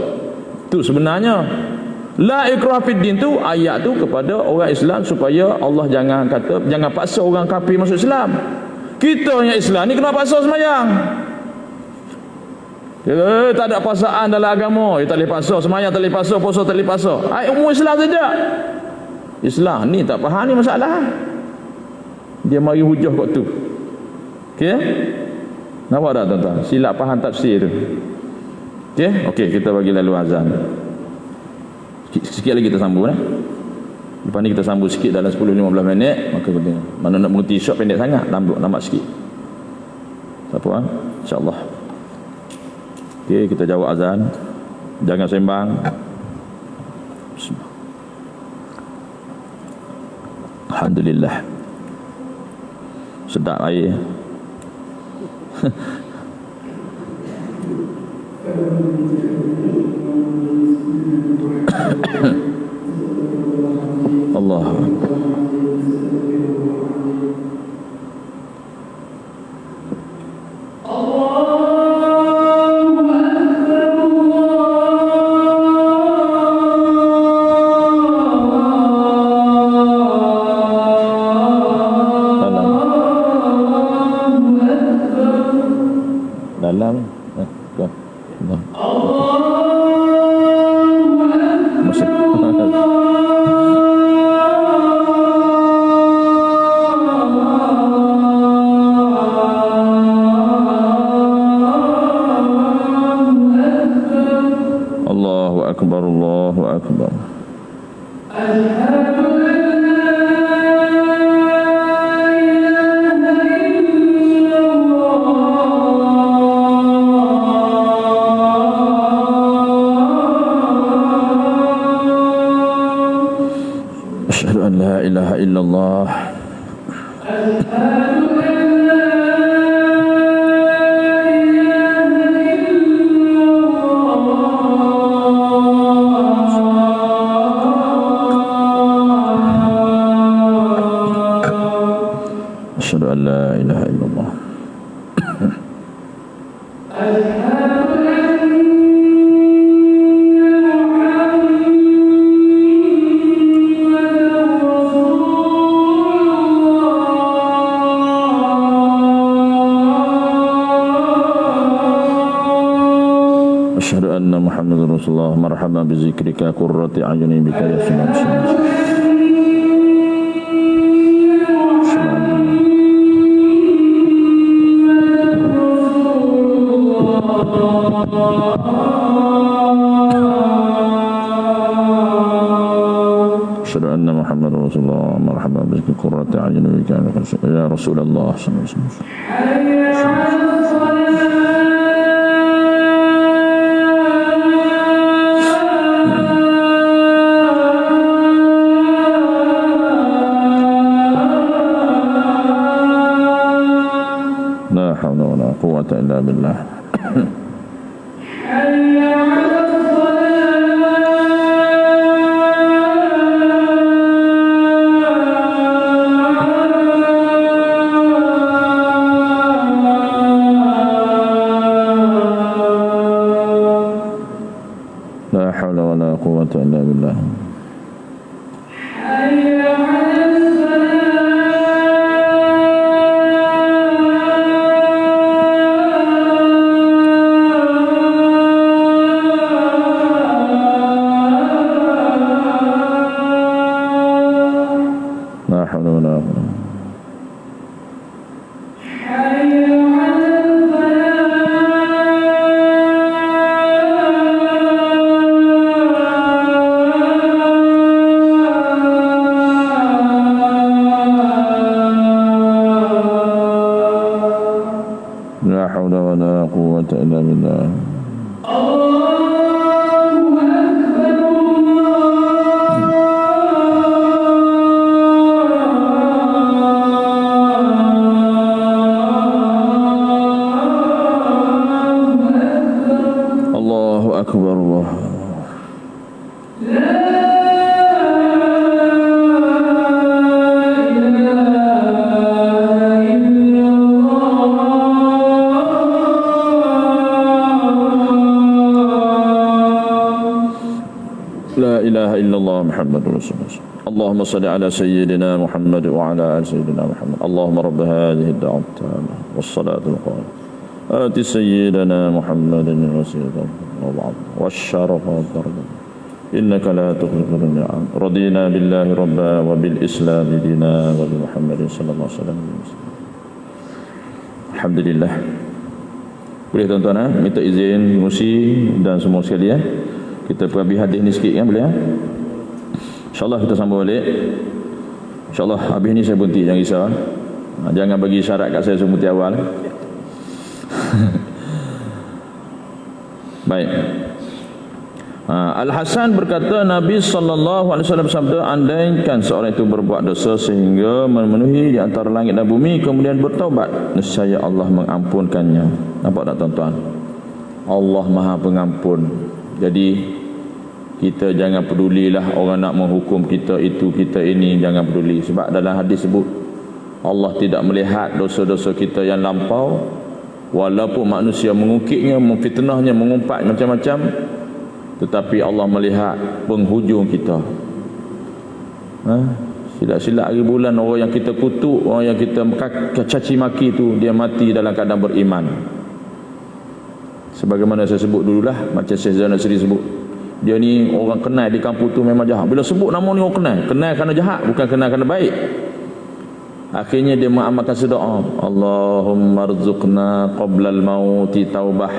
Tu sebenarnya la ikraha fid din tu ayat tu kepada orang Islam supaya Allah jangan paksa orang kafir masuk Islam. Kita yang Islam ni kena paksa semayang. Tak ada paksaan dalam agama. Tak boleh paksa semayang, tak boleh paksa puasa, tak boleh paksa. Umum Islam saja. Islam ni tak faham ni masalah. Dia mari hujah kat tu. Okey? Nampak tak tuan-tuan? Silap faham tafsir tu. Okey, kita bagi lalu azan. Sikit lagi kita sambung Lepas ni kita sambung sikit dalam 10-15 minit. Maka kita mana nak berhenti shot pendek sangat, lambat sikit. Tak apa InsyaAllah. Okey, kita jawab azan. Jangan sembang. Alhamdulillah. Sedap air. Allah. salam. Allahu akbar, Allahu akbar. Asyhadu an la ilaha illallah. Asyhadu an la ilaha illallah. Asyhadu anna Muhammadar Rasulullah. Marhaban bi zikrika qurrati a'yuni bika ya sunan. Asyhadu anna Muhammadar Rasulullah. Marhaban bi zikrika qurrati a'yuni bika ya Rasulullah sallallahu alaihi wasallam. La hawla wa la quwwata illa billah. La hawla wa la quwwata illa billah. La hawla wa la quwwata. La hawla wa la quwwata illa billah. Allahu akbar, Allah. La ilaha illallah Muhammadur Rasulullah. Allahumma salli ala sayyidina Muhammad wa ala ali sayyidina Muhammad. Allahumma rabb hadhihi ad-da'wati at-tammah was-salatu al-qa'imah. Ati sayyidina Muhammadin wasilatan wa ba'd wasyarafa ad-darajat. Innaka la tukhliqul mi'ad. Radina billahi rabba wa bil islam dina wa bi Muhammadin sallallahu alaihi wasallam. Alhamdulillah. Boleh tuan-tuan minta izin Musi dan semua sekalian. Kita pergi hadis ni sikit kan, boleh ya? InsyaAllah kita sambung balik. InsyaAllah habis ni saya berhenti, jangan risau. Jangan bagi syarat kat saya sebelum berhenti awal. Baik. Al-Hasan berkata Nabi SAW bersabda, andaikan seorang itu berbuat dosa sehingga memenuhi di antara langit dan bumi kemudian bertaubat, nescaya Allah mengampunkannya. Nampak tak tuan-tuan? Allah Maha Pengampun. Jadi kita jangan pedulilah orang nak menghukum kita itu, kita ini, jangan peduli. Sebab dalam hadis sebut Allah tidak melihat dosa-dosa kita yang lampau. Walaupun manusia mengukitnya, memfitnahnya, mengumpat macam-macam, tetapi Allah melihat penghujung kita. Silap-silap hari bulan orang yang kita kutuk, orang yang kita caci maki itu, dia mati dalam keadaan beriman. Sebagaimana saya sebut dululah, macam Syekh Zainal Sri sebut, dia ni orang kenal di kampung tu memang jahat. Bila sebut nama ni orang kenal kerana jahat, bukan kenal kerana baik. Akhirnya dia mengamalkan sedoa, Allahumma rzuqna qablal mauti taubah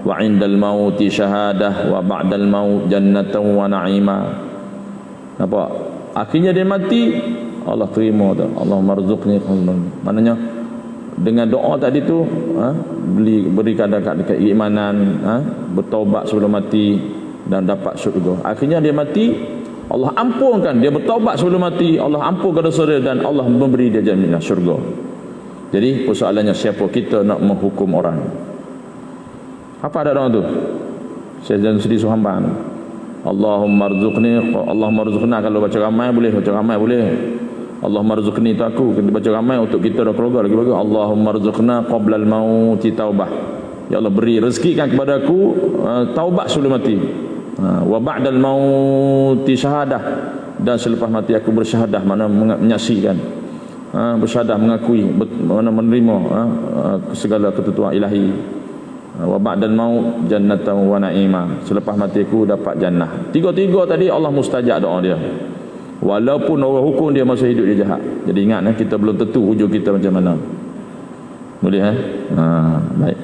wa indal mauti syahadah wa ba'dal maut jannatan wa na'ima. Nampak? Akhirnya dia mati, Allah terima tu. Allahumma rzuqni qablal. Maknanya dengan doa tadi tu, berikan dekat keimanan, bertaubat sebelum mati dan dapat syurga. Akhirnya dia mati, Allah ampunkan. Dia bertaubat sebelum mati, Allah ampunkan dosa dia dan Allah memberi dia jaminan syurga. Jadi persoalannya, siapa kita nak menghukum orang? Apa ada doa tu? Syekh Zainal Sri Suhamban, Allahumma rzuqna, kalau baca ramai boleh, Allahumma rzuqni tu aku, kita baca ramai untuk kita dah keluarga lagi bagus. Allahumma rzuqna qablal mauti taubah, ya Allah beri rezekikan kepada aku taubat sebelum mati, wa ba'dal mauti syahadah, dan selepas mati aku bersyahadah, mana menyaksikan, bersyahadah, mengakui, mana menerima segala ketentuan ilahi. Wa ba'dal maut jannatan wa na'ima, selepas mati aku dapat jannah. Tiga-tiga tadi Allah mustajab doa dia. Walaupun orang hukum dia masa hidup dia jahat. Jadi ingat, kita belum tentu hujung kita macam mana. Boleh baik.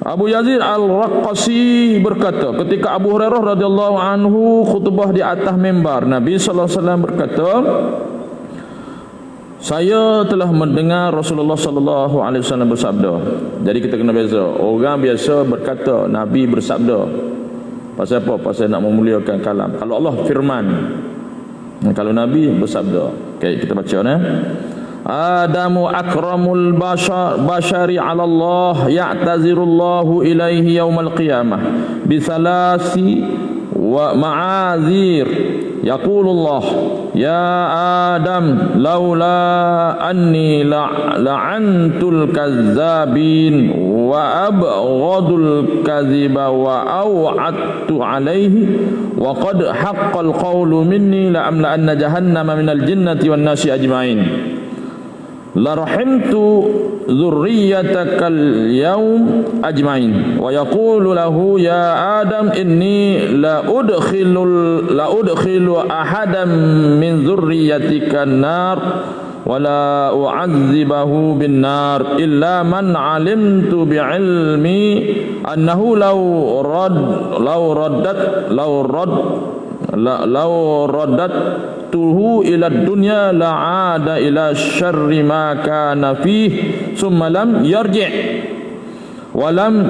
Abu Yazid Al-Raqqasi berkata, ketika Abu Hurairah radhiyallahu anhu khutbah di atas mimbar, Nabi sallallahu alaihi wasallam berkata, saya telah mendengar Rasulullah sallallahu alaihi wasallam bersabda. Jadi kita kena beza. Orang biasa berkata Nabi bersabda. Pasal apa? Pasal nak memuliakan kalam. Kalau Allah firman, kalau Nabi bersabda. Okay, kita baca Adamu akramul bashari ala Allah, ya'tazirullahu ilaihi yaumal qiyamah bisalasi wa ma'azir. Yaqulullah ya Adam laula anni la'antul kazzabin wa abghadul kadhiba wa aw'adtu alaihi wa qad haqqal qawlu minni la amla anna jahannama minal jinnati wan nasi ajma'in la rahimtu dzurriyyatakal yaum ajma'in wa yaqulu lahu ya Adam inni la udkhilu ahadan min dzurriyyatika an-nar wa la u'adzibahu bin nar illa man 'alimtu bi'ilmi annahu law raddattuhu ila dunya la'ada ila syarri ma kana fihi summa lam yarji' wa lam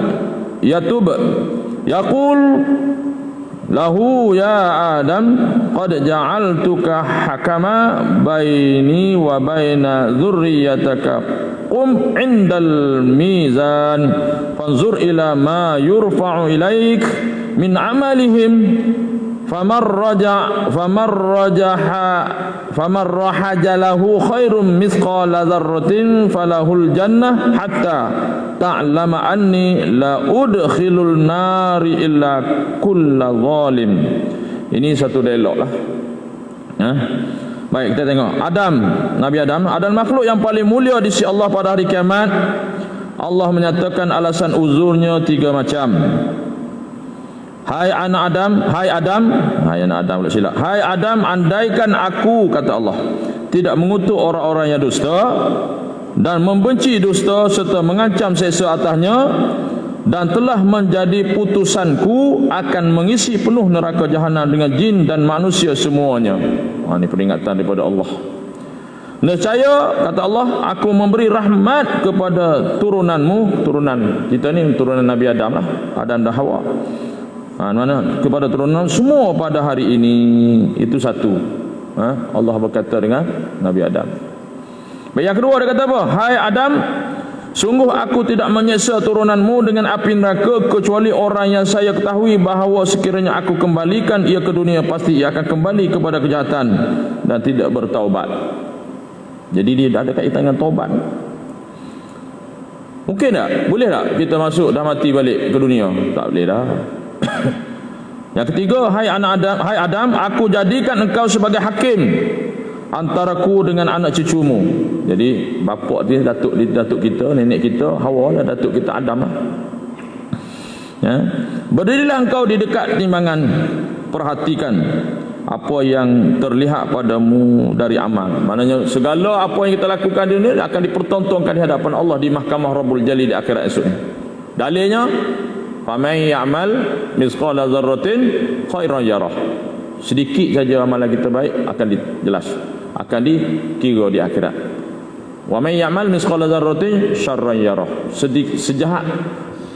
yatub. Yaqul lahu ya Adam qad ja'altuka hakama baini wa baina dzurriyyataka qum 'indal mizan fanzur ila ma yurfa'u ilaik min 'amalihim faman rahaja lahu khairum mithqala dzarratin falahul jannah hatta ta'lama anni la udkhilul nari illa kulla zalim. Ini satu dialog lah. Baik, kita tengok Nabi Adam makhluk yang paling mulia di sisi Allah pada hari kiamat. Allah menyatakan alasan uzurnya 3 macam. Hai anak Adam, silap. Hai Adam, andaikan aku, kata Allah, tidak mengutuk orang-orang yang dusta dan membenci dusta serta mengancam seksa atasnya, dan telah menjadi putusanku akan mengisi penuh neraka jahanam dengan jin dan manusia semuanya. Ini peringatan daripada Allah. Nescaya, kata Allah, aku memberi rahmat kepada turunanmu. Turunan kita ni turunan Nabi Adam lah, Adam dan Hawa. Mana kepada turunan semua pada hari ini. Itu satu. Allah berkata dengan Nabi Adam. Yang kedua dia kata apa? Hai Adam, sungguh aku tidak menyiksa turunanmu dengan api neraka kecuali orang yang saya ketahui bahawa sekiranya aku kembalikan ia ke dunia, pasti ia akan kembali kepada kejahatan dan tidak bertaubat. Jadi dia ada kaitan dengan taubat. Mungkin tak? Boleh tak kita masuk dah mati balik ke dunia? Tak boleh dah. Yang ketiga, hai Adam, aku jadikan engkau sebagai hakim antaraku dengan anak cucumu. Jadi bapa dia datuk kita, nenek kita Hawa lah, datuk kita Adam lah. Ya. Berdirilah engkau di dekat timbangan, perhatikan apa yang terlihat padamu dari amal. Maknanya segala apa yang kita lakukan di dunia akan dipertontonkan di hadapan Allah di mahkamah Rabbul Jalil di akhirat esok. Dalilnya, faman ya'mal mithqala dzarratin khairan yarah. Sedikit saja amalan kita baik akan dijelas, akan dikira di akhirat. Wa man ya'mal mithqala dzarratin syarran yarah. Sedikit sejahat,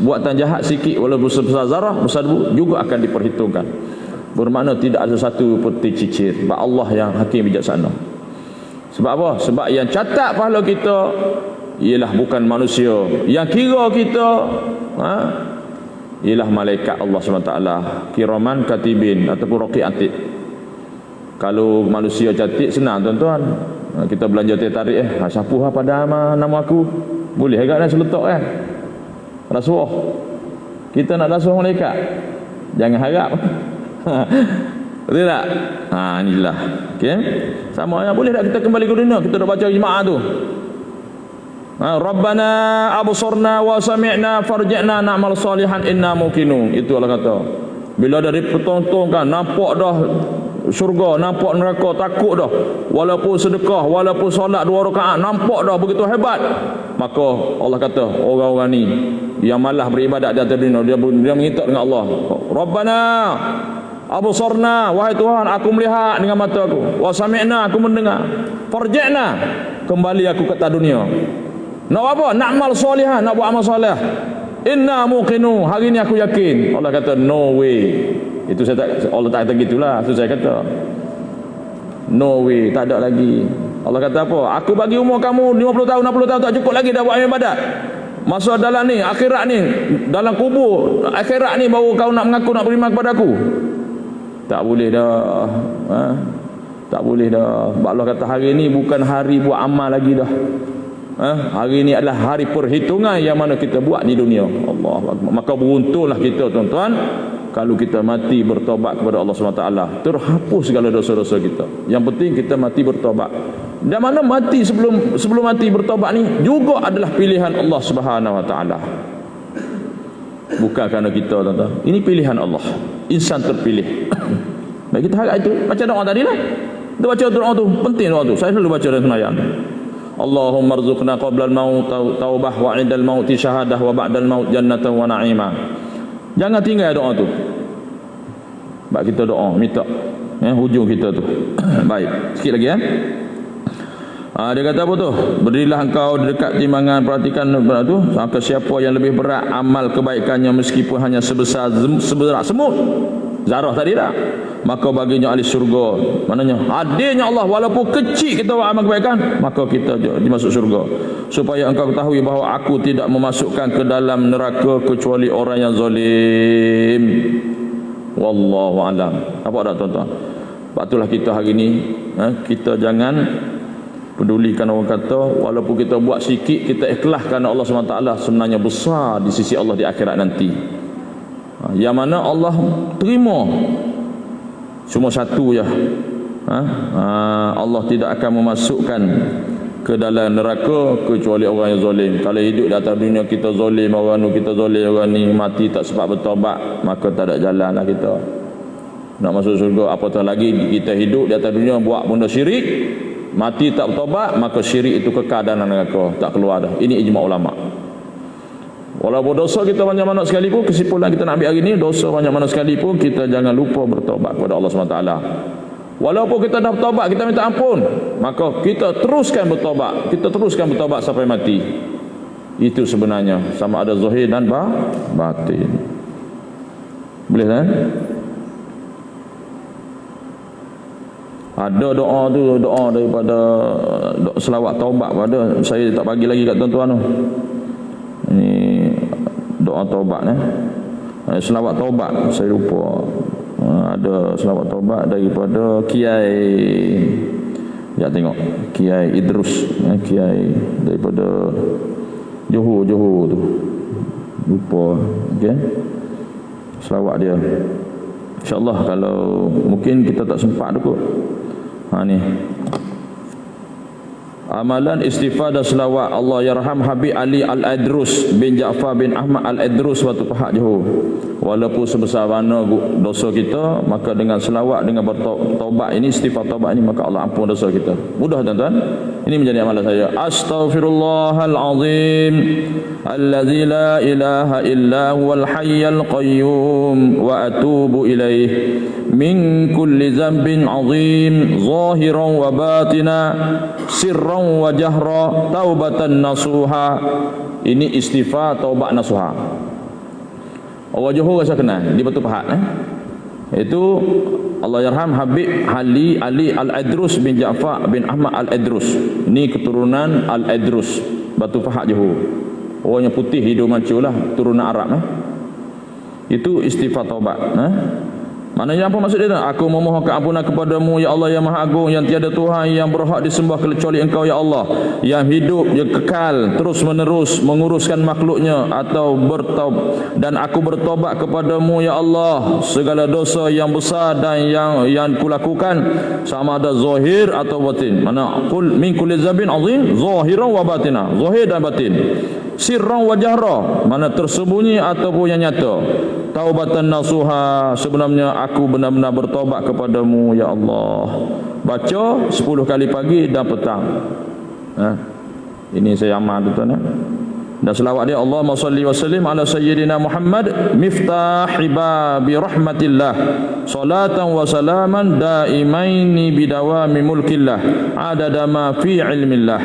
buatan jahat sikit walaupun sebesar zarah, besar debu juga akan diperhitungkan. Bermakna tidak ada satu peti cicir. Sebab Allah yang hakim bijaksana. Sebab apa? Sebab yang catat pahala kita ialah bukan manusia. Yang kira kita ialah malaikat Allah SWT, kiraman katibin ataupun raqib atid. Kalau manusia catat senang tuan-tuan, kita belanja teh tarik siapa pada nama aku, boleh agak nak seletak rasuah. Kita nak rasuah malaikat, jangan harap. Betul tak? Inilah. Okey. Sama ya, boleh tak kita kembali ke dunia, kita dah baca jemaah tu. Rabbana absarna wa sami'na farji'na na'mal salihan inna muqinun. Itu Allah kata. Bila dari pertontonkan, nampak dah syurga, nampak neraka, takut dah. Walaupun sedekah, walaupun solat 2 rakaat, nampak dah begitu hebat. Maka Allah kata, orang-orang ni yang malah beribadat di atas dunia, dia minta dengan Allah, Rabbana absarna, wahai Tuhan, aku melihat dengan mata aku, wa sami'na, aku mendengar, farji'na, kembali aku ke atas dunia. Nak apa? Na'mal salihan, nak buat amal soleh. Inna muqinu, hari ni aku yakin. Allah kata no way. Itu saya tak, Allah tak kata gitulah. Itu saya kata no way, tak ada lagi. Allah kata apa? Aku bagi umur kamu 50 tahun, 60 tahun tak cukup lagi dah buat ibadat. Masa dalam ni, akhirat ni, dalam kubur, akhirat ni baru kau nak mengaku nak beriman kepada aku. Tak boleh dah. Tak boleh dah. Allah kata hari ni bukan hari buat amal lagi dah. Hari ini adalah hari perhitungan yang mana kita buat di dunia. Allah. Maka beruntunglah kita tuan-tuan kalau kita mati bertobat kepada Allah SWT, terhapus segala dosa-dosa kita. Yang penting kita mati bertobat. Dan mana mati sebelum mati bertobat ni juga adalah pilihan Allah SWT. Bukan kerana kita tuan-tuan. Ini pilihan Allah. Insan terpilih. Baik, kita harap itu. Baca doa tadi lah. Kita baca doa tu, penting doa tu. Saya selalu baca dalam sembahyang. Allahumma rzuqna qabla al-maut taubah wa 'inda al-maut syahadah wa ba'da al-maut jannatan wa na'ima. Jangan tinggal doa tu. Baik, kita doa minta hujung kita tu. Baik, sikit lagi dia kata apa tu? Berdirilah engkau di dekat timbangan, perhatikan tu, maka siapa yang lebih berat amal kebaikannya meskipun hanya sebesar semut, zarah tadi dah, maka baginya ahli syurga. Maknanya hadirnya Allah, walaupun kecil kita buat amal kebaikan, maka kita dimasuk syurga. Supaya engkau ketahui bahawa aku tidak memasukkan ke dalam neraka kecuali orang yang zalim. Wallahu alam. Apa dah tuan-tuan? Sebab itulah kita hari ni kita jangan pedulikan orang kata, walaupun kita buat sikit, kita ikhlas kerana Allah SWT, sebenarnya besar di sisi Allah di akhirat nanti. Yang mana Allah terima cuma satu je. Allah tidak akan memasukkan ke dalam neraka kecuali orang yang zalim. Kalau hidup di atas dunia kita zalim orang ni, kita zalim orang ni, mati tak sempat bertaubat, maka tak ada jalan lah kita nak masuk syurga. Apatah lagi kita hidup di atas dunia buat benda syirik, mati tak bertaubat, maka syirik itu kekal dalam neraka, tak keluar dah. Ini ijma' ulama'. Walaupun dosa kita banyak mana sekalipun, kesimpulan kita nak ambil hari ni, dosa banyak mana sekalipun, kita jangan lupa bertaubat kepada Allah SWT. Walaupun kita dah bertaubat, kita minta ampun, maka kita teruskan bertaubat. Kita teruskan bertaubat sampai mati. Itu sebenarnya sama ada zahir dan batin. Boleh kan? Ada doa tu, doa daripada selawat taubat pada saya tak bagi lagi kat tuan-tuan tu. Ini doa taubat selawat taubat, saya lupa. Ada selawat taubat daripada Kiai, ya tengok, Kiai Idrus, Kiai daripada Johor tu, lupa. Okey, selawat dia. InsyaAllah kalau mungkin kita tak sempat tu kot. Ni amalan istighfar dan selawat Allah yarham Habib Ali Al-Adrus bin Ja'far bin Ahmad Al-Adrus Batu Pahat Johor. Walaupun sebesar mana dosa kita, maka dengan selawat, dengan bertaubat ini, istighfar taubat ini, maka Allah ampun dosa kita. Mudah tuan-tuan. Ini menjadi amalan saya. Astaghfirullahalazim allazi la ilaha illa huwal hayyul qayyum wa atubu ilaih min kulli dhanbin azim zahiran wa batina sirran wa jahra taubatan nasuha. Ini istighfar taubat nasuha. Orang Johor rasa kenal di Batu Pahat itu Allah yarham Habib Ali Al-Adrus bin Ja'far bin Ahmad Al-Adrus. Ini keturunan Al-Adrus Batu Pahat Johor. Orangnya putih, hidung mancul lah, turunan Arab Itu istighfar taubat Maknanya apa maksud dia? Aku memohon keampunan kepadamu ya Allah yang Maha Agung, yang tiada Tuhan yang berhak disembah kecuali Engkau ya Allah, yang hidup, yang kekal, terus menerus menguruskan makhluknya atau dan aku bertobat kepadamu ya Allah segala dosa yang besar dan yang kulakukan sama ada zahir atau batin. Mana kul min kulli zabin azim zahiran wa batina, zahir dan batin, sirran wa jahra, mana tersembunyi ataupun yang nyata. Taubatan nasuha, sebenarnya aku benar-benar bertobat kepadamu ya Allah. Baca 10 kali pagi dan petang. Ini saya amal tuan-tuan. Dan selawat dia, Allahumma salli wa sallim ala sayyidina Muhammad miftahi babi rahmatillah salatan wa salaman daimaini bidawami mulkillah adada ma fi ilmillah.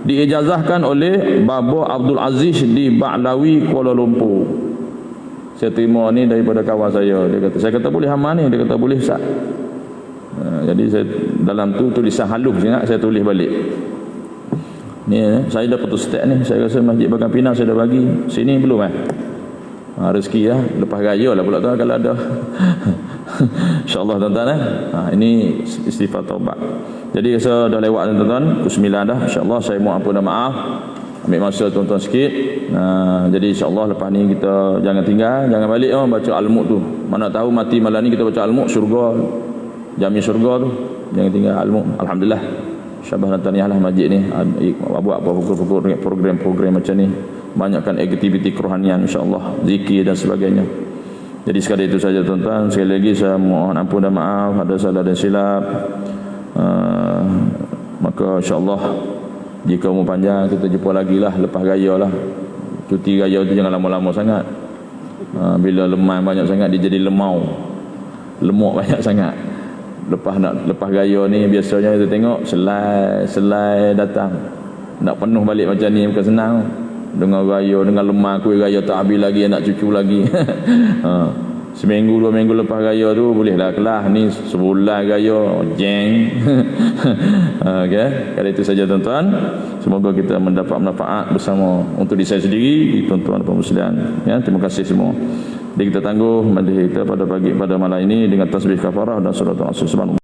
Diijazahkan oleh Baba Abdul Aziz di Ba'lawi, Kuala Lumpur. Saya terima ni daripada kawan saya. Dia kata, saya kata boleh hama ni? Dia kata boleh Ustaz. Jadi saya dalam tu tulisan halus sangat, saya tulis balik. Ni saya dah putus stek ni. Saya rasa Masjid Bagan Pinang saya dah bagi. Sini belum rezeki lah. Lepas raya lah pula tu kalau ada. InsyaAllah tuan-tuan ini istighfar taubat. Jadi saya dah lewat tuan-tuan, pukul 9 dah. InsyaAllah saya mohon ampun dan maaf. Ambil masa tuan-tuan sikit. Jadi insyaAllah lepas ni kita jangan tinggal, jangan balik baca Al-Mulk tu. Mana tahu mati malam ni kita baca Al-Mulk, syurga, jami syurga tu. Jangan tinggal Al-Mulk. Alhamdulillah, syabas dan tahniah lah masjid ni buat program-program macam ni. Banyakkan aktiviti kerohanian insyaAllah, zikir dan sebagainya. Jadi sekadar itu saja tuan-tuan. Sekali lagi saya mohon ampun dan maaf ada salah dan silap. Maka insyaAllah jika umur panjang kita jumpa lagi lah lepas raya lah. Cuti raya tu jangan lama-lama sangat. Bila lemah banyak sangat dia jadi lemau, lemuk banyak sangat. Lepas raya ni biasanya kita tengok selai datang. Nak penuh balik macam ni bukan senang. Dengan raya, dengan lemah kuih raya tak habis lagi, nak cucu lagi. Seminggu 2 minggu lepas raya tu bolehlah kelah. Ni sebulan raya jeng. Okey, kalau itu saja tuan-tuan. Semoga kita mendapat manfaat bersama untuk diri saya sendiri, tuan-tuan dan muslimin. Terima kasih semua. Jadi kita tangguh majlis kita pada malam ini dengan tasbih kafarah dan surah Al-Asr.